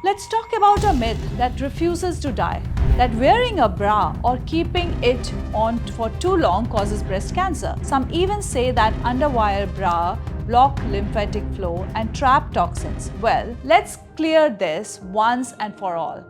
Let's talk about a myth that refuses to die, that wearing a bra or keeping it on for too long causes breast cancer. Some even say that underwire bra block lymphatic flow and trap toxins. Well, let's clear this once and for all.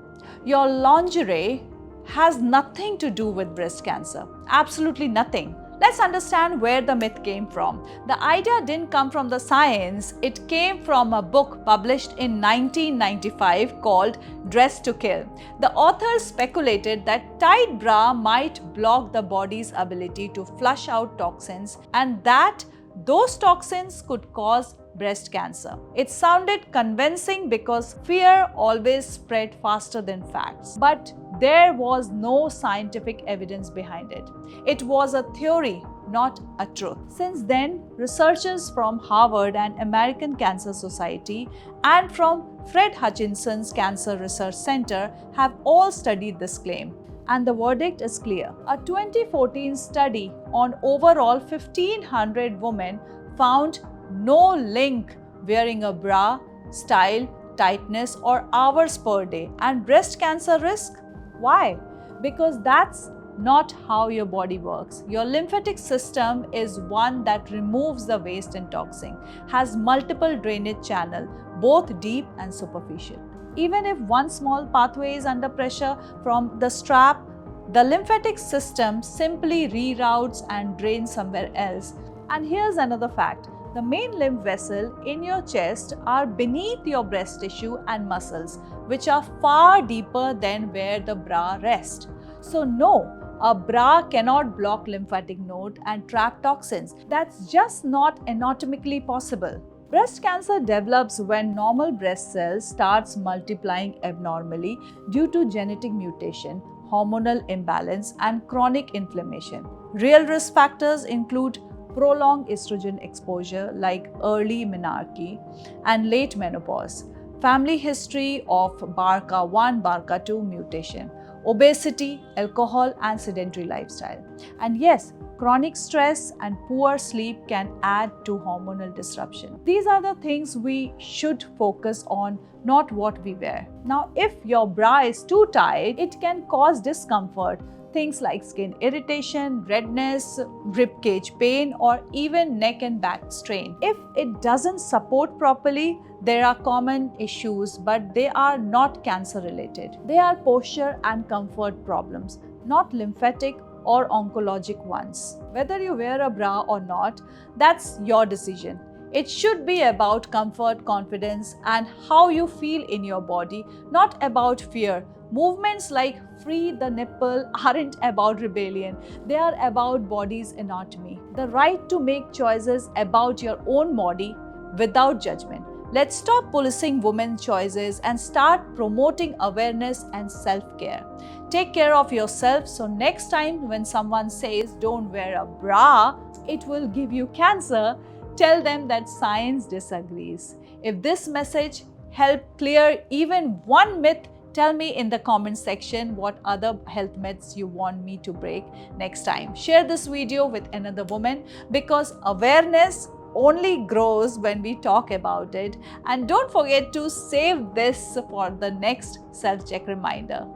Your lingerie has nothing to do with breast cancer. Absolutely nothing. Let's understand where the myth came from. The idea didn't come from the science, it came from a book published in 1995 called Dress to Kill. The authors speculated that tight bra might block the body's ability to flush out toxins and that those toxins could cause breast cancer. It sounded convincing because fear always spread faster than facts. But there was no scientific evidence behind it. It was a theory, not a truth. Since then, researchers from Harvard and American Cancer Society and from Fred Hutchinson's Cancer Research Center have all studied this claim. And the verdict is clear. A 2014 study on overall 1,500 women found no link wearing a bra, style, tightness or hours per day and breast cancer risk. Why? Because that's not how your body works. Your lymphatic system is one that removes the waste and toxin, has multiple drainage channels, both deep and superficial. Even if one small pathway is under pressure from the strap, the lymphatic system simply reroutes and drains somewhere else. And here's another fact. The main lymph vessels in your chest are beneath your breast tissue and muscles, which are far deeper than where the bra rests. So no, a bra cannot block lymphatic node and trap toxins. That's just not anatomically possible. Breast cancer develops when normal breast cells starts multiplying abnormally due to genetic mutation, hormonal imbalance, and chronic inflammation. Real risk factors include prolonged estrogen exposure like early menarche and late menopause, family history of BRCA1, BRCA2 mutation, obesity, alcohol, and sedentary lifestyle. And yes, chronic stress and poor sleep can add to hormonal disruption. These are the things we should focus on, not what we wear. Now, if your bra is too tight, it can cause discomfort. Things like skin irritation, redness, ribcage pain, or even neck and back strain. If it doesn't support properly, there are common issues, but they are not cancer related. They are posture and comfort problems, not lymphatic or oncologic ones. Whether you wear a bra or not, that's your decision. It should be about comfort, confidence, and how you feel in your body, not about fear. Movements like free the nipple aren't about rebellion, they are about body's anatomy. The right to make choices about your own body without judgment. Let's stop policing women's choices and start promoting awareness and self-care. Take care of yourself so next time when someone says don't wear a bra, it will give you cancer, tell them that science disagrees. If this message helped clear even one myth, tell me in the comment section what other health myths you want me to break next time. Share this video with another woman because awareness only grows when we talk about it. And don't forget to save this for the next self-check reminder.